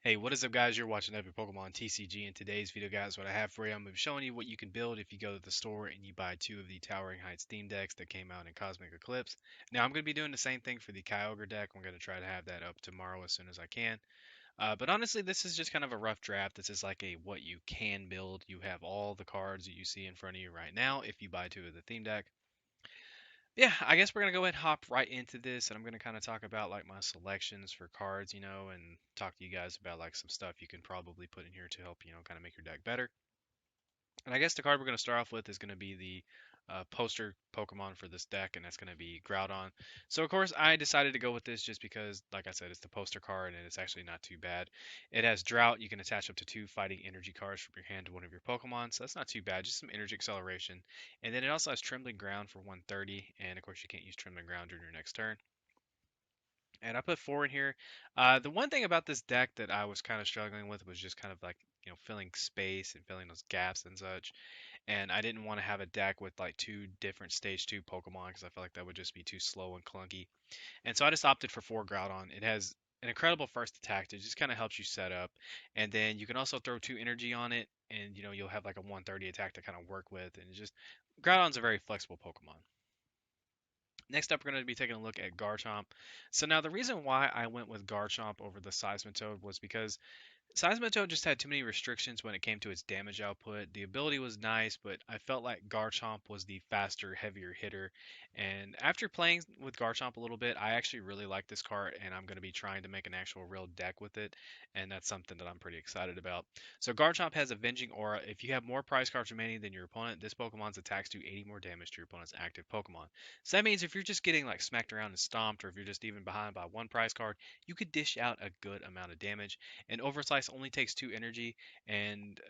Hey, what is up, guys? You're watching Epic Pokemon TCG. In today's video, guys, what I have for you, I'm going to be showing you what you can build if you go to the store and you buy two of the Towering Heights theme decks that came out in Cosmic Eclipse. Now, I'm going to be doing the same thing for the Kyogre deck. I'm going to try to have that up tomorrow as soon as I can. But honestly, this is just kind of a rough draft. This is like a what you can build. You have all the cards that you see in front of you right now if you buy two of the theme deck. Yeah, I guess we're gonna go ahead and hop right into this, and I'm gonna kind of talk about like my selections for cards, and talk to you guys about like some stuff you can probably put in here to help, kind of make your deck better. And I guess the card we're going to start off with is going to be the poster Pokemon for this deck, and that's going to be Groudon. So, of course, I decided to go with this just because, like I said, it's the poster card, and it's actually not too bad. It has Drought. You can attach up to two fighting energy cards from your hand to one of your Pokemon, so that's not too bad. Just some energy acceleration. And then it also has Trembling Ground for 130, and of course, you can't use Trembling Ground during your next turn. And I put four in here. The one thing about this deck that I was kind of struggling with was just kind of like, filling space and filling those gaps and such. And I didn't want to have a deck with like two different stage two Pokemon because I felt like that would just be too slow and clunky. And so I just opted for four Groudon. It has an incredible first attack that just kind of helps you set up. And then you can also throw two energy on it, and you'll have like a 130 attack to kind of work with. And Groudon's a very flexible Pokemon. Next up, we're going to be taking a look at Garchomp. So now the reason why I went with Garchomp over the Seismitoad was because Seismitoad just had too many restrictions when it came to its damage output. The ability was nice, but I felt like Garchomp was the faster, heavier hitter. And after playing with Garchomp a little bit, I actually really like this card, and I'm going to be trying to make an actual real deck with it. And that's something that I'm pretty excited about. So Garchomp has Avenging Aura. If you have more prize cards remaining than your opponent, this Pokemon's attacks do 80 more damage to your opponent's active Pokemon. So that means if you're just getting like smacked around and stomped, or if you're just even behind by one prize card, you could dish out a good amount of damage. And Oversize only takes two energy, and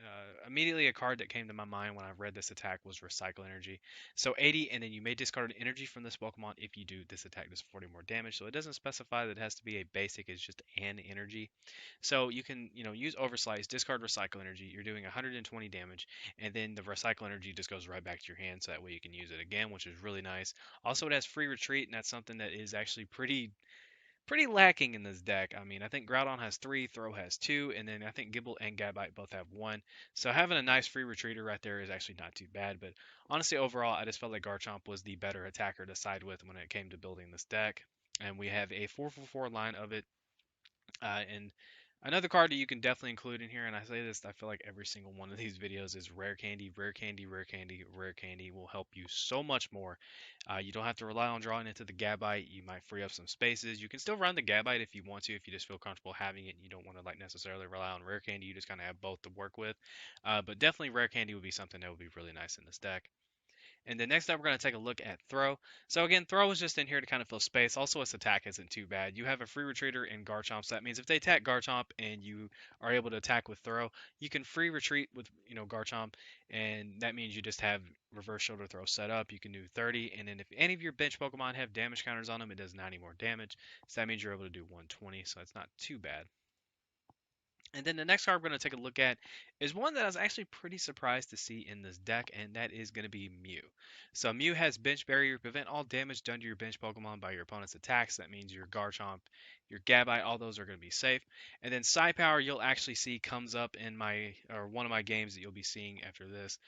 immediately a card that came to my mind when I read this attack was Recycle Energy. So 80, and then you may discard an energy from this Pokemon. If you do, this attack does 40 more damage. So it doesn't specify that it has to be a basic, it's just an energy. So you can, use Oversize, discard Recycle Energy. You're doing 120 damage, and then the Recycle Energy just goes right back to your hand, so that way you can use it again, which is really nice. Also, it has Free Retreat, and that's something that is actually pretty lacking in this deck. I mean, I think Groudon has three, Throw has two, and then I think Gibble and Gabite both have one. So having a nice free retreater right there is actually not too bad. But honestly, overall, I just felt like Garchomp was the better attacker to side with when it came to building this deck. And we have a 4-4-4 line of it. And another card that you can definitely include in here, and I say this, I feel like every single one of these videos is Rare Candy, Rare Candy, Rare Candy, Rare Candy will help you so much more. You don't have to rely on drawing into the Gabite. You might free up some spaces. You can still run the Gabite if you want to, if you just feel comfortable having it and you don't want to like necessarily rely on Rare Candy. You just kind of have both to work with. But definitely Rare Candy would be something that would be really nice in this deck. And then next up, we're going to take a look at Throw. So again, Throw is just in here to kind of fill space. Also, its attack isn't too bad. You have a free retreater in Garchomp, so that means if they attack Garchomp and you are able to attack with Throw, you can free retreat with Garchomp, and that means you just have Reverse Shoulder Throw set up. You can do 30, and then if any of your bench Pokemon have damage counters on them, it does 90 more damage. So that means you're able to do 120, so it's not too bad. And then the next card we're going to take a look at is one that I was actually pretty surprised to see in this deck, and that is going to be Mew. So Mew has Bench Barrier, prevent all damage done to your bench Pokemon by your opponent's attacks. That means your Garchomp, your Gabite, all those are going to be safe. And then Psi Power, you'll actually see comes up in one of my games that you'll be seeing after this.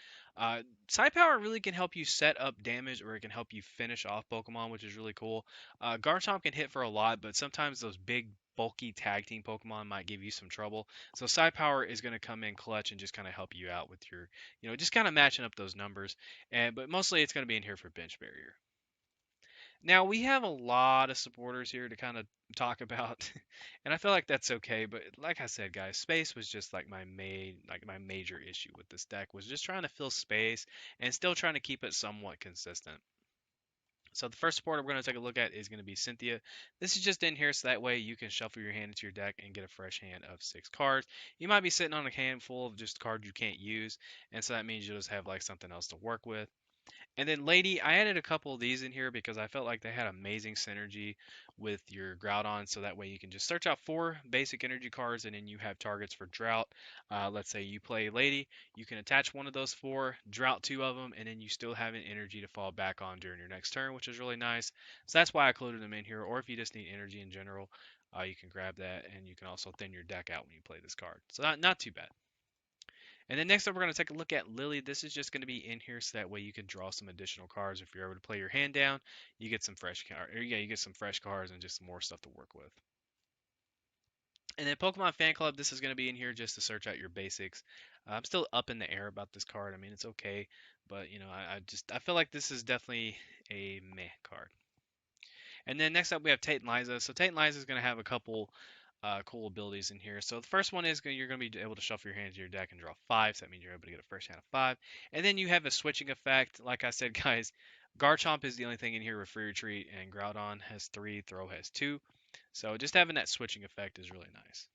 Psi Power really can help you set up damage, or it can help you finish off Pokemon, which is really cool. Garchomp can hit for a lot, but sometimes those big bulky tag team Pokemon might give you some trouble. So Psi Power is going to come in clutch and just kind of help you out with your, just kind of matching up those numbers. But mostly it's going to be in here for bench barrier. Now we have a lot of supporters here to kind of talk about, and I feel like that's okay. But like I said, guys, space was just like my major issue with this deck was just trying to fill space and still trying to keep it somewhat consistent. So the first supporter we're going to take a look at is going to be Cynthia. This is just in here so that way you can shuffle your hand into your deck and get a fresh hand of 6 cards. You might be sitting on a handful of just cards you can't use, and so that means you'll just have like something else to work with. And then Lady, I added a couple of these in here because I felt like they had amazing synergy with your Groudon, so that way you can just search out 4 basic energy cards and then you have targets for Drought. Let's say you play Lady, you can attach one of those 4, Drought 2 of them, and then you still have an energy to fall back on during your next turn, which is really nice. So that's why I included them in here, or if you just need energy in general. You can grab that, and you can also thin your deck out when you play this card. So not too bad. And then next up, we're going to take a look at Lily. This is just going to be in here so that way you can draw some additional cards. If you're able to play your hand down, you get some fresh cards. Yeah, you get some fresh cards and just some more stuff to work with. And then Pokemon Fan Club, this is going to be in here just to search out your basics. I'm still up in the air about this card. I mean, it's okay, but I feel like this is definitely a meh card. And then next up we have Tate and Liza. So Tate and Liza is going to have a couple cool abilities in here. So the first one is you're going to be able to shuffle your hand to your deck and draw five. So that means you're able to get a first hand of five. And then you have a switching effect. Like I said, guys, Garchomp is the only thing in here with free retreat, and Groudon has three, Throw has two. So just having that switching effect is really nice.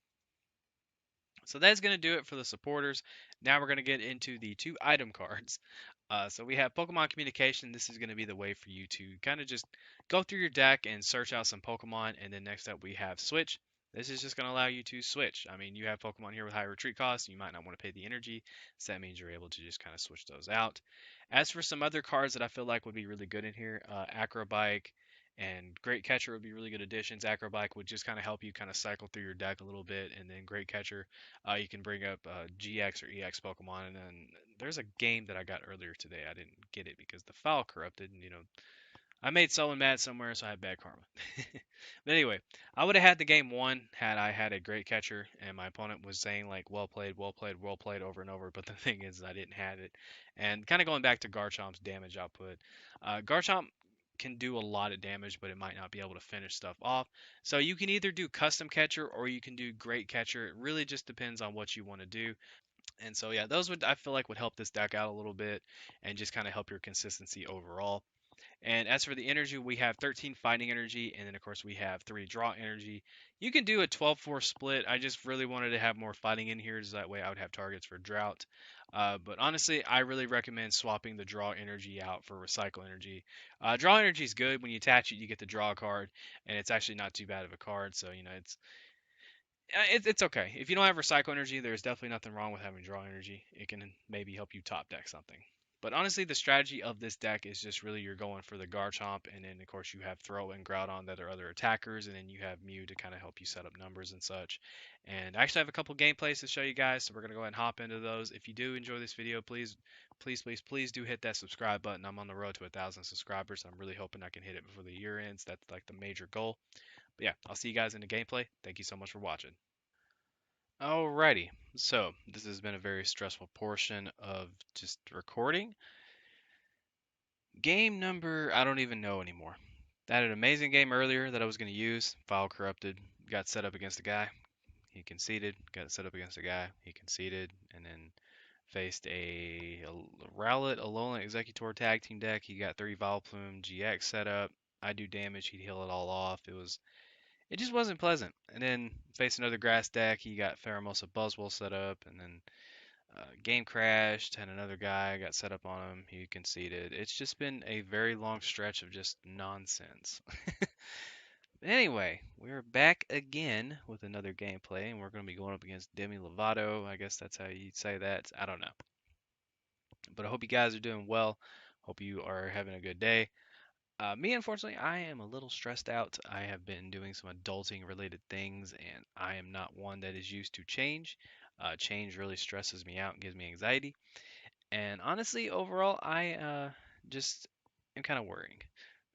So that's going to do it for the supporters. Now we're going to get into the two item cards. So we have Pokemon Communication. This is going to be the way for you to kind of just go through your deck and search out some Pokemon. And then next up we have Switch. This is just going to allow you to switch. I mean, you have Pokemon here with high retreat costs. You might not want to pay the energy, so that means you're able to just kind of switch those out. As for some other cards that I feel like would be really good in here, Acrobike and Great Catcher would be really good additions. Acrobike would just kind of help you kind of cycle through your deck a little bit, and then Great Catcher, you can bring up GX or EX Pokemon. And then there's a game that I got earlier today. I didn't get it because the file corrupted, and I made someone mad somewhere, so I had bad karma. But anyway, I would have had the game won had I had a great catcher and my opponent was saying like well played, well played, well played over and over. But the thing is, I didn't have it. And kind of going back to Garchomp's damage output, Garchomp can do a lot of damage, but it might not be able to finish stuff off. So you can either do custom catcher or you can do great catcher. It really just depends on what you want to do. And so yeah, those would I feel like would help this deck out a little bit and just kind of help your consistency overall. And as for the energy, we have 13 fighting energy, and then of course we have 3 draw energy. You can do a 12-4 split. I just really wanted to have more fighting in here, so that way I would have targets for drought. But honestly, I really recommend swapping the draw energy out for recycle energy. Draw energy is good. When you attach it, you get the draw card, and it's actually not too bad of a card. So it's okay. If you don't have recycle energy, there's definitely nothing wrong with having draw energy. It can maybe help you top deck something. But honestly, the strategy of this deck is just really you're going for the Garchomp, and then of course you have Throw and Groudon that are other attackers, and then you have Mew to kind of help you set up numbers and such. And I actually have a couple gameplays to show you guys, so we're gonna go ahead and hop into those. If you do enjoy this video, please do hit that subscribe button. I'm on the road to 1,000 subscribers. I'm really hoping I can hit it before the year ends. That's like the major goal. But yeah, I'll see you guys in the gameplay. Thank you so much for watching. Alrighty, so this has been a very stressful portion of just recording. Game number, I don't even know anymore. I had an amazing game earlier that I was going to use. File corrupted, got set up against a guy. He conceded, got set up against a guy. He conceded, and then faced a Rowlet, Alolan Executor tag team deck. He got 3 Vileplume GX set up. I do damage, he'd heal it all off. It just wasn't pleasant. And then faced another grass deck. He got Pheromosa Buzzwole set up, and then game crashed, had another guy got set up on him. He conceded. It's just been a very long stretch of just nonsense. Anyway, we're back again with another gameplay, and we're going to be going up against Demi Lovato. I guess that's how you say that. I don't know. But I hope you guys are doing well. Hope you are having a good day. Me, unfortunately, I am a little stressed out. I have been doing some adulting related things, and I am not one that is used to change. Change really stresses me out and gives me anxiety. And honestly, overall, I just am kind of worrying.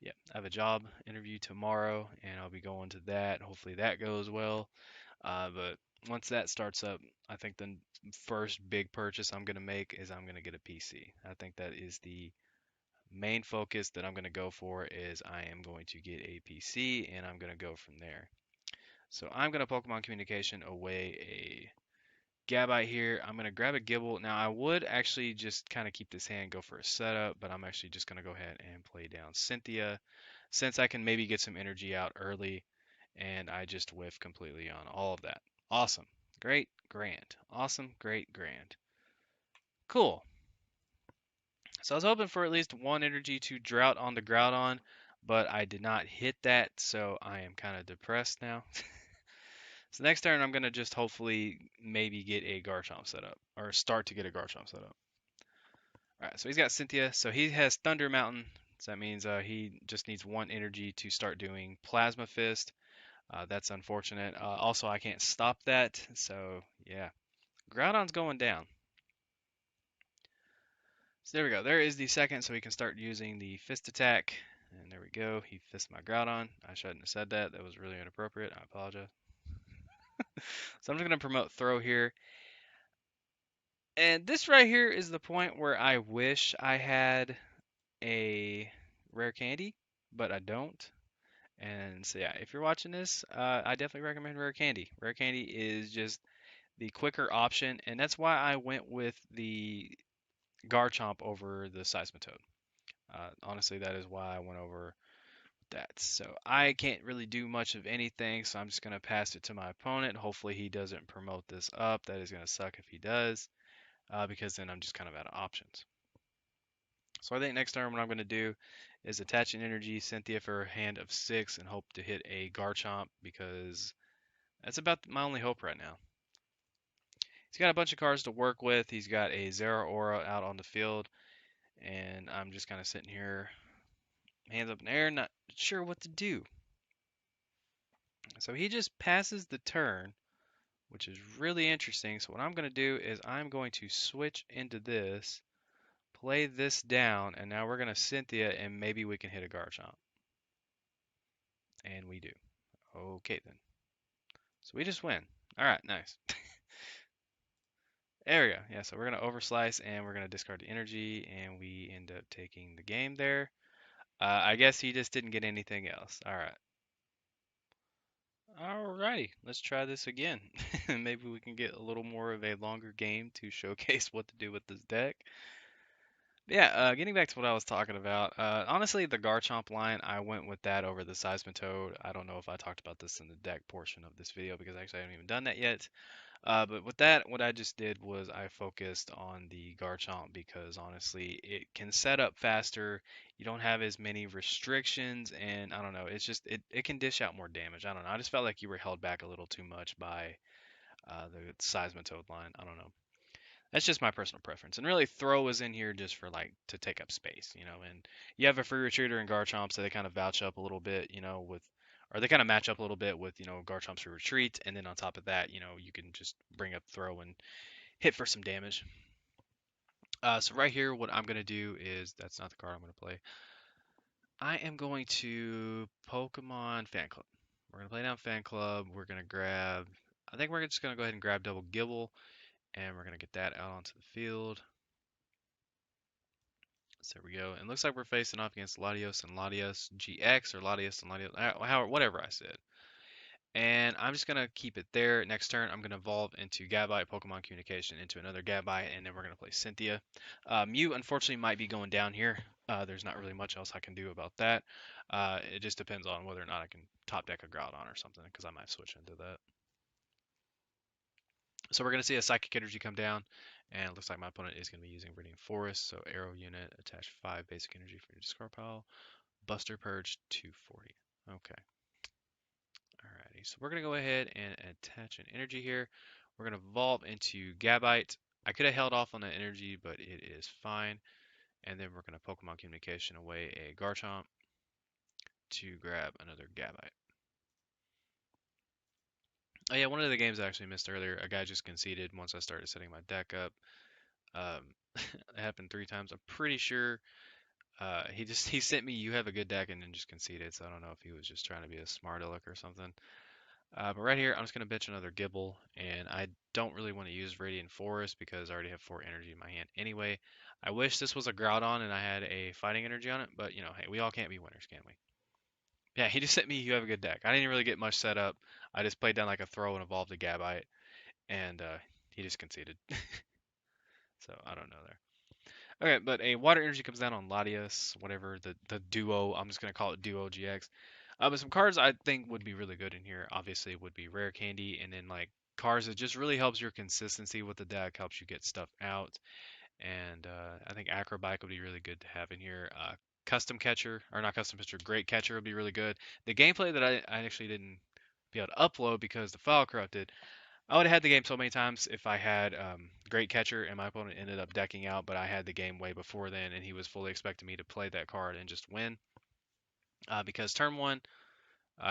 Yeah, I have a job interview tomorrow, and I'll be going to that. Hopefully, that goes well. But once that starts up, I think the first big purchase I'm going to make is I'm going to get a PC. I think that is the main focus that I'm going to go for is I am going to get a PC and I'm going to go from there. So I'm going to Pokemon Communication away a Gabite here. I'm going to grab a Gibble. Now I would actually just kind of keep this hand, go for a setup, but I'm actually just going to go ahead and play down Cynthia since I can maybe get some energy out early and I just whiff completely on all of that. Awesome. Great, grand. Awesome, great, grand. Cool. So I was hoping for at least one energy to drought on the Groudon, but I did not hit that, so I am kind of depressed now. So next turn I'm gonna just hopefully maybe get a Garchomp set up, or start to get a Garchomp set up. Alright, so he's got Cynthia, so he has Thunder Mountain, so that means he just needs one energy to start doing Plasma Fist. That's unfortunate. Also, I can't stop that, so yeah. Groudon's going down. So there we go. There is the second, so we can start using the fist attack. And there we go. He fisted my Groudon. I shouldn't have said that. That was really inappropriate. I apologize. So I'm just going to promote throw here. And this right here is the point where I wish I had a rare candy, but I don't. And so yeah, if you're watching this, I definitely recommend rare candy. Rare candy is just the quicker option, and that's why I went with the Garchomp over the Seismitoad. Honestly, that is why I went over that. So I can't really do much of anything, so I'm just going to pass it to my opponent. Hopefully he doesn't promote this up. That is going to suck if he does, because then I'm just kind of out of options. So I think next turn what I'm going to do is attach an energy Cynthia for a hand of 6 and hope to hit a Garchomp because that's about my only hope right now. He's got a bunch of cards to work with. He's got a Zeraora out on the field, and I'm just kind of sitting here, hands up in the air, not sure what to do. So he just passes the turn, which is really interesting. So what I'm going to do is I'm going to switch into this, play this down, and now we're going to Cynthia, and maybe we can hit a Garchomp. And we do. Okay then. So we just win. All right, nice. There we go. Yeah, so we're going to overslice, and we're going to discard the energy, and we end up taking the game there. I guess he just didn't get anything else. All right. Alrighty, let's try this again. Maybe we can get a little more of a longer game to showcase what to do with this deck. Yeah, getting back to what I was talking about, honestly, the Garchomp line, I went with that over the Seismitoad. I don't know if I talked about this in the deck portion of this video because actually I haven't even done that yet. But with that, what I just did was I focused on the Garchomp because honestly, it can set up faster. You don't have as many restrictions, and I don't know, it's just it can dish out more damage. I don't know. I just felt like you were held back a little too much by the Seismitoad line. I don't know. That's just my personal preference. And really, throw is in here just for like to take up space, you know. And you have a free retreater and Garchomp, so they kind of vouch up a little bit, you know, with or they kind of match up a little bit with, you know, Garchomp's free retreat. And then on top of that, you know, you can just bring up throw and hit for some damage. So right here, what I'm gonna do is that's not the card I'm gonna play. I am going to Pokemon Fan Club. We're gonna play down Fan Club. We're gonna grab. I think we're just gonna go ahead and grab Double Gibble, and we're gonna get that out onto the field. So there we go. And it looks like we're facing off against Latios and Latios GX or Latios and Latios, whatever I said. And I'm just going to keep it there. Next turn, I'm going to evolve into Gabite, Pokemon Communication, into another Gabite, and then we're going to play Cynthia. Mew, unfortunately, might be going down here. There's not really much else I can do about that. It just depends on whether or not I can top deck a Groudon or something, because I might switch into that. So we're going to see a Psychic Energy come down, and it looks like my opponent is going to be using Radiant Forest. So Arrow Unit, attach 5 basic energy for your discard pile. Buster Purge, 240. Okay. Alrighty, so we're going to go ahead and attach an energy here. We're going to evolve into Gabite. I could have held off on that energy, but it is fine. And then we're going to Pokemon Communication away a Garchomp to grab another Gabite. Oh yeah, one of the games I actually missed earlier, a guy just conceded once I started setting my deck up. It happened 3 times. I'm pretty sure he sent me you have a good deck and then just conceded. So I don't know if he was just trying to be a smart aleck or something. But right here, I'm just going to bitch another Gibble, and I don't really want to use Radiant Forest because I already have 4 energy in my hand anyway. I wish this was a Groudon and I had a fighting energy on it, but you know, hey, we all can't be winners, can we? Yeah, he just sent me you have a good deck. I didn't really get much set up. I just played down like a throw and evolved a Gabite, and he just conceded. So I don't know there. Okay, but a water energy comes down on Latias, whatever the duo. I'm just gonna call it Duo GX. But some cards I think would be really good in here. Obviously, would be Rare Candy, and then like cards that just really helps your consistency with the deck, helps you get stuff out. And I think Acrobike would be really good to have in here. Custom Catcher, or not Custom Catcher, Great Catcher would be really good. The gameplay that I actually didn't be able to upload because the file corrupted. I would have had the game so many times if I had Great Catcher and my opponent ended up decking out, but I had the game way before then, and he was fully expecting me to play that card and just win. Because turn one,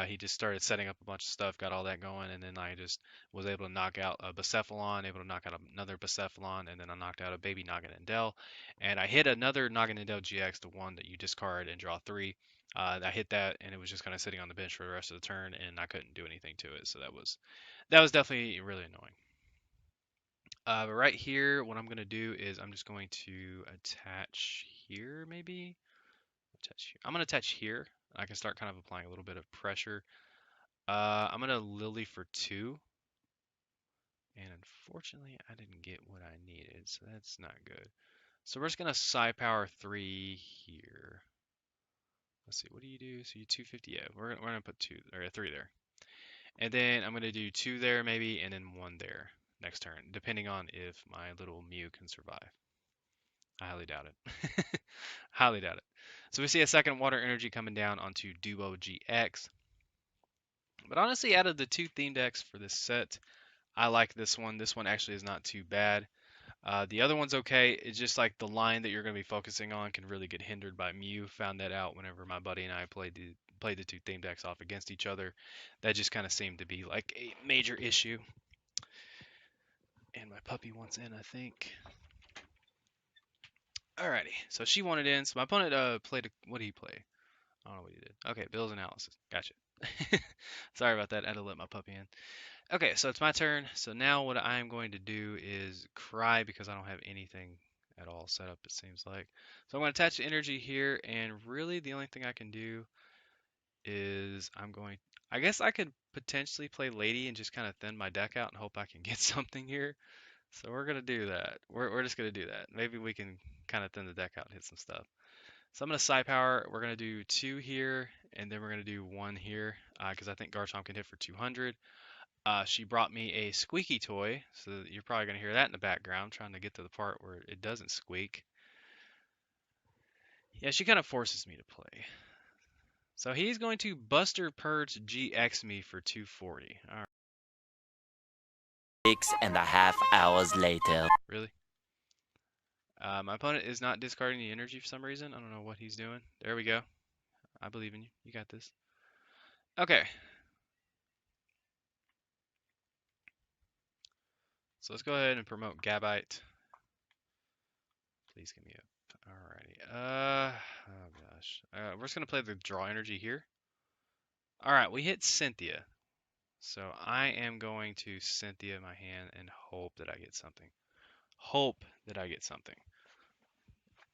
He just started setting up a bunch of stuff, got all that going, and then I just was able to knock out a Bucephalon, able to knock out another Bucephalon, and then I knocked out a baby Naganadel. And I hit another Naganadel GX, the one that you discard and draw three. I hit that, and it was just kind of sitting on the bench for the rest of the turn, and I couldn't do anything to it. So that was definitely really annoying. But right here, what I'm going to do is I'm just going to attach here, maybe? Attach here. I'm going to attach here. I can start kind of applying a little bit of pressure. I'm going to Lily for 2. And unfortunately, I didn't get what I needed, so that's not good. So we're just going to Psi Power 3 here. Let's see, what do you do? So you 250, yeah, we're going to put 2 or 3 there. And then I'm going to do 2 there maybe, and then 1 there next turn, depending on if my little Mew can survive. I highly doubt it. Highly doubt it. So we see a second water energy coming down onto Duo GX. But honestly, out of the 2 theme decks for this set, I like this one. This one actually is not too bad. The other one's okay. It's just like the line that you're going to be focusing on can really get hindered by Mew. Found that out whenever my buddy and I played the 2 theme decks off against each other. That just kind of seemed to be like a major issue. And my puppy wants in, I think. Alrighty, so she wanted in. So my opponent played what did he play? I don't know what he did. Okay, Bill's analysis. Gotcha. Sorry about that. I had to let my puppy in. Okay, so it's my turn. So now what I'm going to do is cry because I don't have anything at all set up, it seems like. So I'm going to attach the energy here, and really the only thing I can do is I guess I could potentially play Lady and just kind of thin my deck out and hope I can get something here. So we're going to do that. We're just going to do that. Maybe we can kind of thin the deck out and hit some stuff. So I'm going to Psi Power. We're going to do 2 here, and then we're going to do 1 here because I think Garchomp can hit for 200. She brought me a squeaky toy, so you're probably going to hear that in the background, trying to get to the part where it doesn't squeak. Yeah, she kind of forces me to play. So he's going to Buster Purge GX me for 240. All right. 6.5 hours later. Really? My opponent is not discarding the energy for some reason. I don't know what he's doing. There we go. I believe in you. You got this. Okay. So let's go ahead and promote Gabite. Please give me a. Alrighty. Oh gosh. We're just gonna play the draw energy here. All right, we hit Cynthia. So I am going to Cynthia my hand and hope that I get something. Hope that I get something.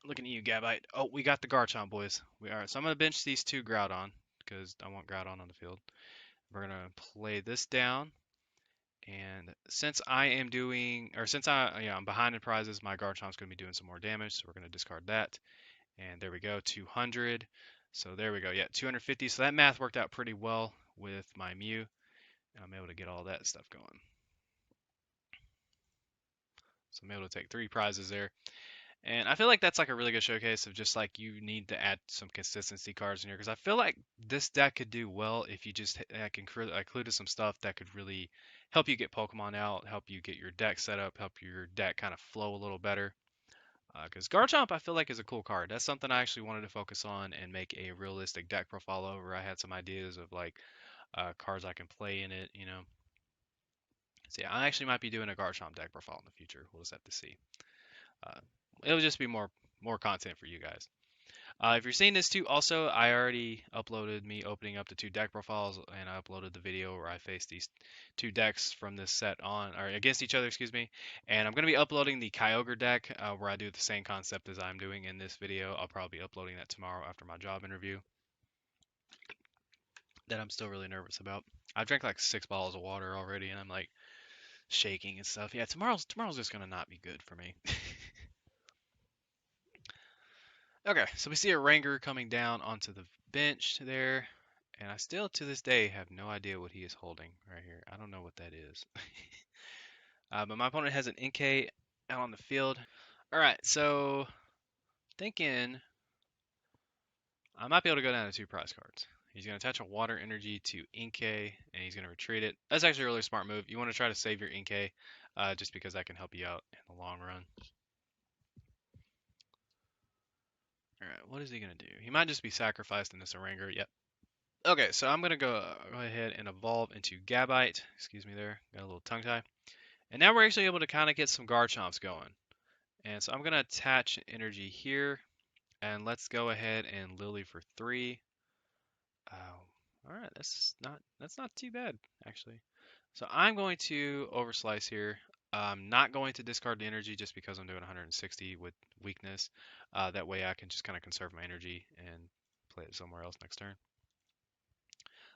Looking at you, Gabite. Oh, we got the Garchomp, boys. We are. So I'm going to bench these 2 Groudon because I want Groudon on the field. We're going to play this down. And since I am doing, or since I'm behind in prizes, my Garchomp's going to be doing some more damage. So we're going to discard that. And there we go, 200. So there we go. Yeah, 250. So that math worked out pretty well with my Mew. I'm able to get all that stuff going. So I'm able to take 3 prizes there. And I feel like that's like a really good showcase of just like you need to add some consistency cards in here because I feel like this deck could do well if you just included some stuff that could really help you get Pokemon out, help you get your deck set up, help your deck kind of flow a little better. Because Garchomp I feel like is a cool card. That's something I actually wanted to focus on and make a realistic deck profile over. I had some ideas of like cards I can play in it, you know. So yeah, I actually might be doing a Garchomp deck profile in the future. We'll just have to see. Uh, it'll just be more content for you guys. If you're seeing this too, also I already uploaded me opening up the 2 deck profiles, and I uploaded the video where I faced these 2 decks from this set on or against each other, excuse me. And I'm going to be uploading the Kyogre deck where I do the same concept as I'm doing in this video. I'll probably be uploading that tomorrow after my job interview. That I'm still really nervous about. I've drank like 6 bottles of water already, and I'm like shaking and stuff. Yeah, tomorrow's just gonna not be good for me. Okay, so we see a Ranger coming down onto the bench there, and I still to this day have no idea what he is holding right here. I don't know what that is. But my opponent has an Inkay out on the field. All right, so thinking I might be able to go down to 2 prize cards. He's going to attach a water energy to Inkay, and he's going to retreat it. That's actually a really smart move. You want to try to save your Inkay, just because that can help you out in the long run. All right, what is he going to do? He might just be sacrificed in this Oranger. Yep. Okay, so I'm gonna go ahead and evolve into Gabite. Excuse me there, got a little tongue tie. And now we're actually able to kind of get some Garchomps going. And so I'm gonna attach energy here, and let's go ahead and Lily for 3. All right, that's not too bad actually. So I'm going to overslice here. I'm not going to discard the energy just because I'm doing 160 with weakness. That way I can just kind of conserve my energy and play it somewhere else next turn.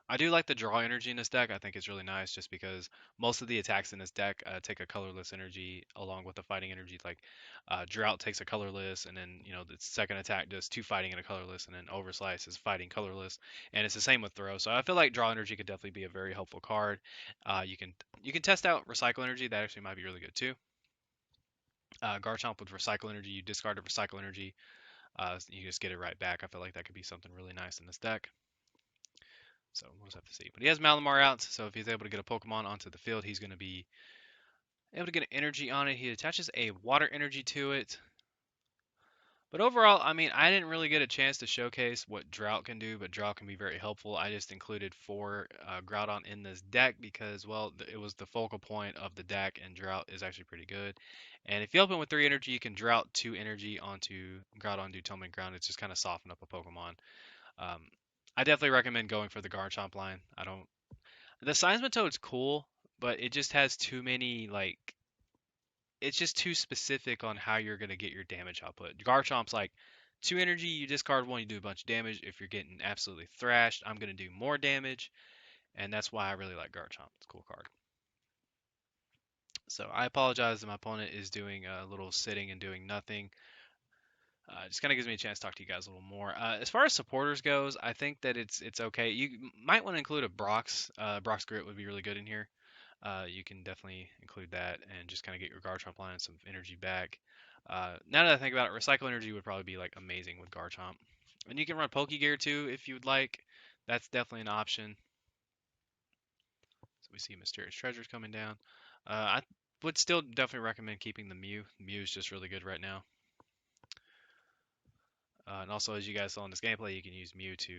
I do like the draw energy in this deck. I think it's really nice just because most of the attacks in this deck take a colorless energy along with the fighting energy. Like Drought takes a colorless, and then the second attack does 2 fighting and a colorless, and then Overslice is fighting colorless, and it's the same with Throw. So I feel like draw energy could definitely be a very helpful card. You can test out recycle energy. That actually might be really good too. Garchomp with recycle energy, you discard a recycle energy, you just get it right back. I feel like that could be something really nice in this deck. So we'll just have to see. But he has Malamar out, so if he's able to get a Pokemon onto the field, he's going to be able to get an energy on it. He attaches a water energy to it. But overall, I mean, I didn't really get a chance to showcase what Drought can do, but Drought can be very helpful. I just included 4 Groudon in this deck because, well, it was the focal point of the deck, and Drought is actually pretty good. And if you open with 3 energy, you can Drought 2 energy onto Groudon, do Tome and Ground. It's just kind of soften up a Pokemon. Um, I definitely recommend going for the Garchomp line. I don't The Seismitoad's cool, but it just has too many it's just too specific on how you're gonna get your damage output. Garchomp's like 2 energy, you discard 1, you do a bunch of damage. If you're getting absolutely thrashed, I'm gonna do more damage, and that's why I really like Garchomp. It's a cool card. So I apologize that my opponent is doing a little sitting and doing nothing. Just kind of gives me a chance to talk to you guys a little more. As far as supporters goes, I think that it's okay. You might want to include a Brox. Brox Grit would be really good in here. You can definitely include that and just kind of get your Garchomp line and some energy back. Now that I think about it, Recycle Energy would probably be like amazing with Garchomp. And you can run Pokegear too if you would like. That's definitely an option. So we see Mysterious Treasures coming down. I would still definitely recommend keeping the Mew. Mew is just really good right now. And also, as you guys saw in this gameplay, you can use Mew to,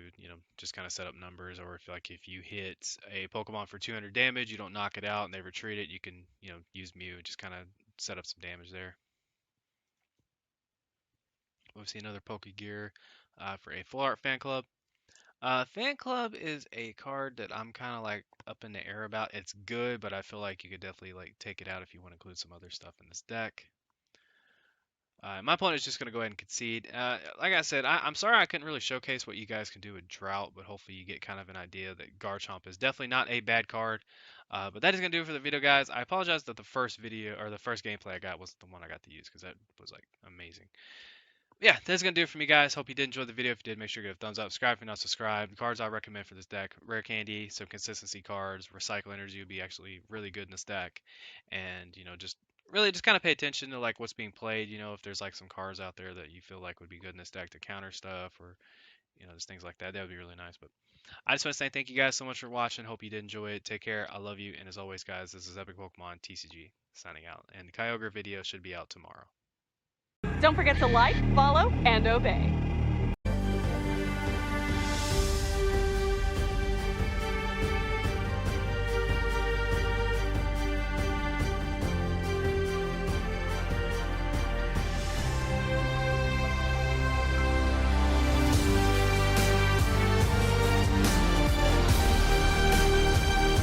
just kind of set up numbers. Or if you hit a Pokemon for 200 damage, you don't knock it out and they retreat it, you can, use Mew and just kind of set up some damage there. We'll see another Pokegear for a Full Art Fan Club. Fan Club is a card that I'm kind of like up in the air about. It's good, but I feel like you could definitely like take it out if you want to include some other stuff in this deck. My opponent is just going to go ahead and concede. Like I said, I'm sorry I couldn't really showcase what you guys can do with Drought, but hopefully you get kind of an idea that Garchomp is definitely not a bad card. But that is going to do it for the video, guys. I apologize that the first video or the first gameplay I got wasn't the one I got to use because that was like amazing. Yeah, that's going to do it for me, guys. Hope you did enjoy the video. If you did, make sure you give a thumbs up. Subscribe if you're not subscribed. The cards I recommend for this deck: Rare Candy, some consistency cards. Recycle Energy would be actually really good in this deck. And, just really just kind of pay attention to like what's being played. If there's like some cards out there that you feel like would be good in this deck to counter stuff or, just things like that. That would be really nice. But I just want to say thank you guys so much for watching. Hope you did enjoy it. Take care. I love you. And as always, guys, this is Epic Pokemon TCG signing out. And the Kyogre video should be out tomorrow. Don't forget to like, follow, and obey.